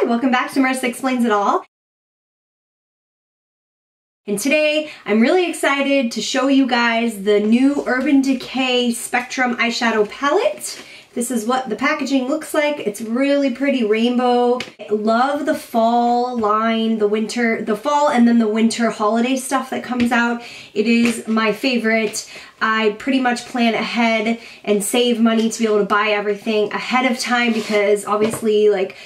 welcome back to Marissa Explains It All. And today I'm really excited to show you guys the new Urban Decay Spectrum Eyeshadow Palette. This is what the packaging looks like. It's really pretty rainbow. I love the fall line, the fall and then the winter holiday stuff that comes out. It is my favorite. I pretty much plan ahead and save money to be able to buy everything ahead of time because obviously, like,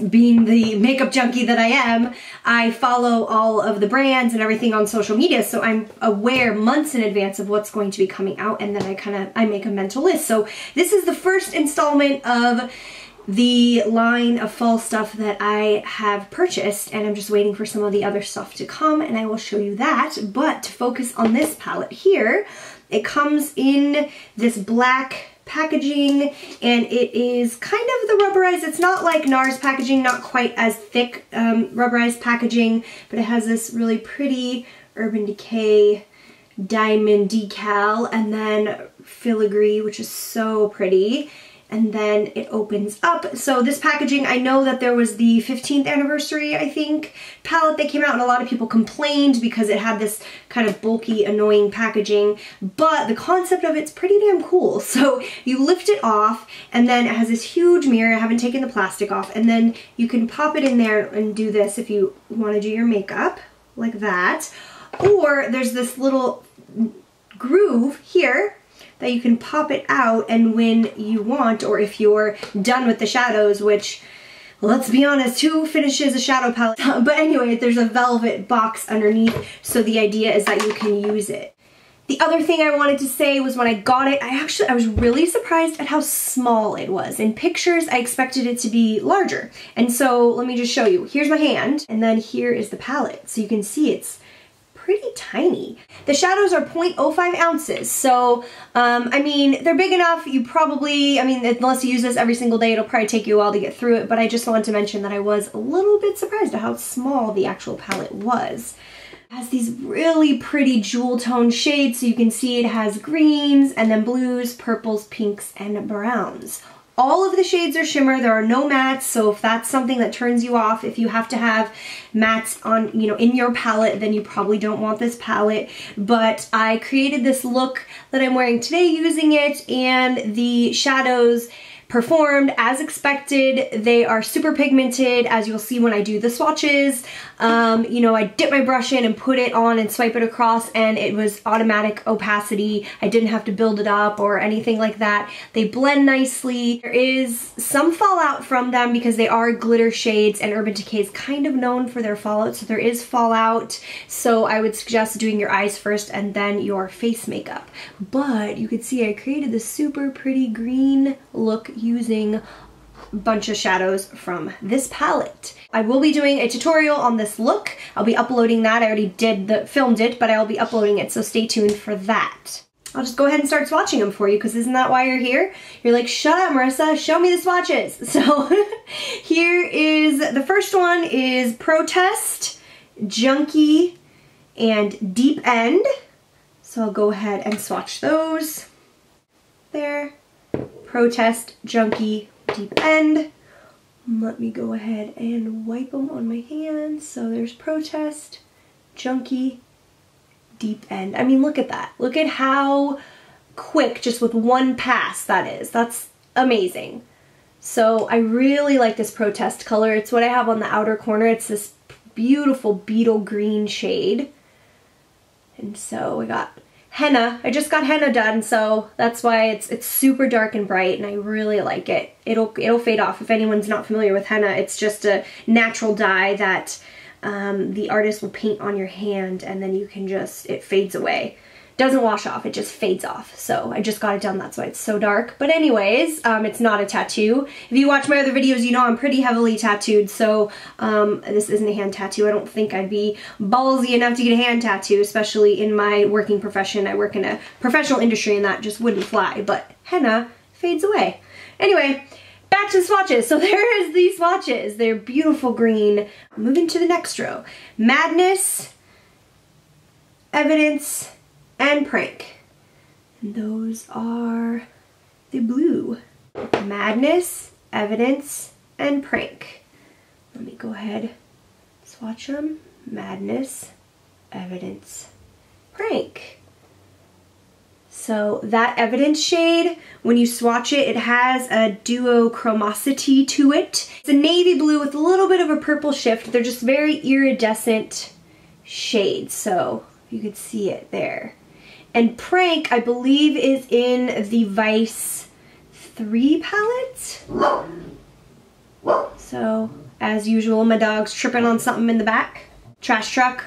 being the makeup junkie that I am, I follow all of the brands and everything on social media, so I'm aware months in advance of what's going to be coming out, and then I make a mental list. So this is the first installment of the line of fall stuff that I have purchased, and I'm just waiting for some of the other stuff to come, and I will show you that. But to focus on this palette here, it comes in this black packaging, and it is kind of the rubberized, it's not like NARS packaging, not quite as thick rubberized packaging, but it has this really pretty Urban Decay diamond decal and then filigree, which is so pretty. And then it opens up. So this packaging, I know that there was the 15th anniversary, I think, palette that came out, and a lot of people complained because it had this kind of bulky, annoying packaging, but the concept of it's pretty damn cool. So you lift it off, and then it has this huge mirror. I haven't taken the plastic off, and then you can pop it in there and do this if you want to do your makeup, like that. Or there's this little groove here that you can pop it out, and when you want, or if you're done with the shadows, which, let's be honest, who finishes a shadow palette? But anyway, there's a velvet box underneath, so the idea is that you can use it. The other thing I wanted to say was when I got it, I was really surprised at how small it was. In pictures, I expected it to be larger. And so let me just show you. Here's my hand, and then here is the palette. So you can see it's pretty tiny. The shadows are 0.05 ounces, so I mean, they're big enough. You probably, I mean, unless you use this every single day, it'll probably take you a while to get through it, but I just wanted to mention that I was a little bit surprised at how small the actual palette was. It has these really pretty jewel tone shades, so you can see it has greens and then blues, purples, pinks, and browns. All of the shades are shimmer. There are no mattes, so if that's something that turns you off, if you have to have mattes on, you know, in your palette, then you probably don't want this palette. But I created this look that I'm wearing today using it, and the shadows performed as expected. They are super pigmented, as you'll see when I do the swatches. You know, I dip my brush in and put it on and swipe it across, and it was automatic opacity. I didn't have to build it up or anything like that. They blend nicely. There is some fallout from them because they are glitter shades, and Urban Decay is kind of known for their fallout, so there is fallout. So I would suggest doing your eyes first and then your face makeup. But you can see I created this super pretty green look using a bunch of shadows from this palette. I will be doing a tutorial on this look. I'll be uploading that. I already filmed it, but I'll be uploading it, so stay tuned for that. I'll just go ahead and start swatching them for you, because isn't that why you're here? You're like, shut up, Marissa, show me the swatches. So here is, the first one is Protest, Junkie, and Deep End. So I'll go ahead and swatch those. There. Protest, Junkie, Deep End. Let me go ahead and wipe them on my hands. So there's Protest, Junkie, Deep End. I mean, look at that. Look at how quick, just with one pass, that is. That's amazing. So I really like this Protest color. It's what I have on the outer corner. It's this beautiful beetle green shade. And so we got henna. I just got henna done, so that's why it's super dark and bright, and I really like it. It'll fade off. If anyone's not familiar with henna, it's just a natural dye that the artist will paint on your hand, and then you can just, it fades away. Doesn't wash off, it just fades off. So I just got it done, that's why it's so dark. But anyways, it's not a tattoo. If you watch my other videos, you know I'm pretty heavily tattooed, so this isn't a hand tattoo. I don't think I'd be ballsy enough to get a hand tattoo, especially in my working profession. I work in a professional industry and that just wouldn't fly, but henna fades away. Anyway, back to the swatches. So there is the swatches. They're beautiful green. Moving to the next row. Madness, Evidence, and Prank. And those are the blue. Madness, Evidence, and Prank. Let me go ahead, swatch them. Madness, Evidence, Prank. So that Evidence shade, when you swatch it, it has a duochromosity to it. It's a navy blue with a little bit of a purple shift. They're just very iridescent shades, so you could see it there. And Prank, I believe, is in the Vice 3 palette. So, as usual, my dog's tripping on something in the back. Trash truck,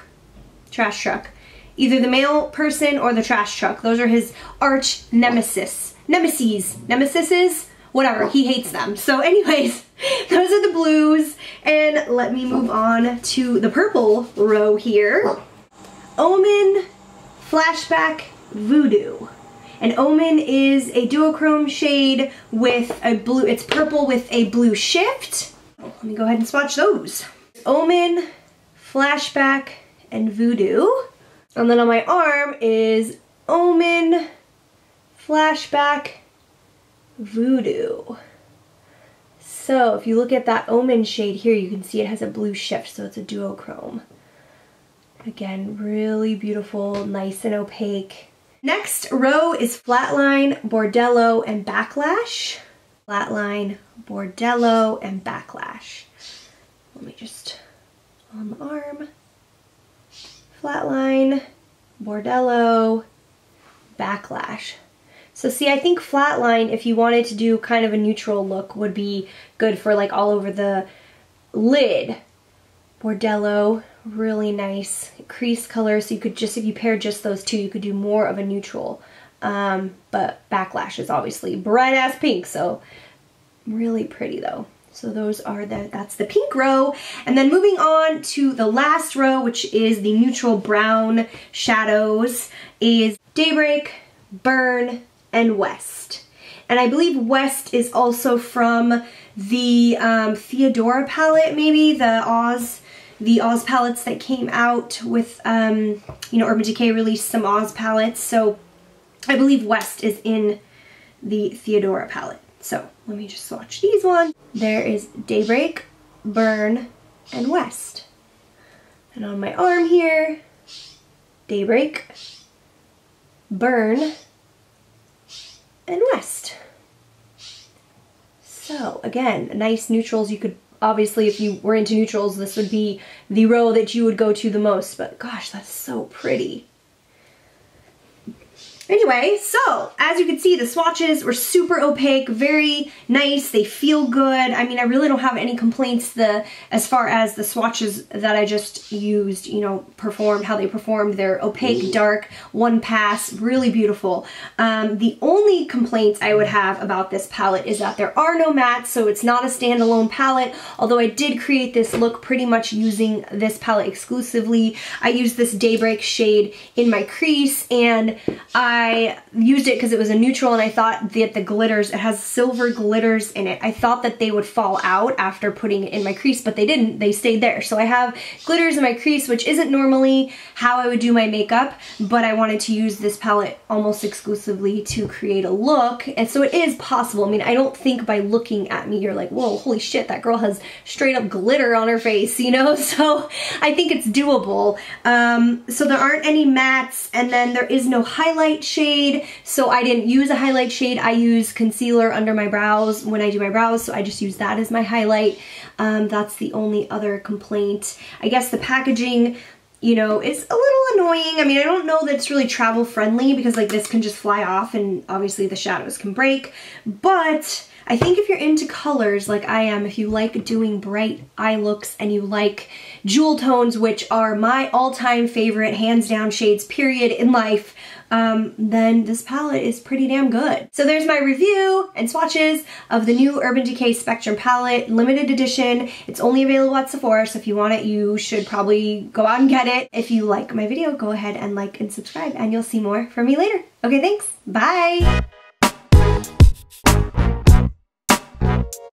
trash truck. Either the mail person or the trash truck. Those are his arch nemesis. Nemesises? Whatever, he hates them. So anyways, those are the blues. And let me move on to the purple row here. Omen, Flashback, Voodoo. And Omen is a duochrome shade with a blue, it's purple with a blue shift. Let me go ahead and swatch those. Omen, Flashback, and Voodoo. And then on my arm is Omen, Flashback, Voodoo. So if you look at that Omen shade here, you can see it has a blue shift, so it's a duochrome. Again, really beautiful, nice and opaque. Next row is Flatline, Bordello, and Backlash. Flatline, Bordello, and Backlash. Let me just, on the arm. Flatline, Bordello, Backlash. So see, I think Flatline, if you wanted to do kind of a neutral look, would be good for like all over the lid. Bordello, really nice crease color, so you could just, if you pair just those two, you could do more of a neutral. But Backlash is obviously bright ass pink, so really pretty though. So those are that's the pink row. And then moving on to the last row, which is the neutral brown shadows, is Daybreak, Burn, and West. And I believe West is also from the Theodora palette, maybe, the Oz palettes that came out with, you know, Urban Decay released some Oz palettes. So I believe West is in the Theodora palette. So let me just swatch these ones. There is Daybreak, Burn, and West. And on my arm here, Daybreak, Burn, and West. So again, nice neutrals. You could, obviously, if you were into neutrals, this would be the row that you would go to the most, but gosh, that's so pretty. Anyway, so as you can see, the swatches were super opaque, very nice. They feel good. I mean, I really don't have any complaints as far as the swatches that I just used, you know, performed, how they performed. They're opaque, dark, one pass, really beautiful. The only complaints I would have about this palette is that there are no mattes, so it's not a standalone palette, although I did create this look pretty much using this palette exclusively. I used this Daybreak shade in my crease, and I used it because it was a neutral, and I thought that the glitters, it has silver glitters in it. I thought that they would fall out after putting it in my crease, but they didn't. They stayed there. So I have glitters in my crease, which isn't normally how I would do my makeup, but I wanted to use this palette almost exclusively to create a look. And so it is possible. I mean, I don't think by looking at me, you're like, whoa, holy shit, that girl has straight up glitter on her face, you know? So I think it's doable. So there aren't any mattes, and then there is no highlight shade. So I didn't use a highlight shade. I use concealer under my brows when I do my brows, so I just use that as my highlight. That's the only other complaint. I guess the packaging, you know, is a little annoying. I mean, I don't know that it's really travel friendly, because like this can just fly off and obviously the shadows can break, but I think if you're into colors like I am, if you like doing bright eye looks and you like jewel tones, which are my all-time favorite hands down shades period in life, then this palette is pretty damn good. So there's my review and swatches of the new Urban Decay Spectrum palette, limited edition. It's only available at Sephora, so if you want it, you should probably go out and get it. If you like my video, go ahead and like and subscribe, and you'll see more from me later. Okay, thanks. Bye!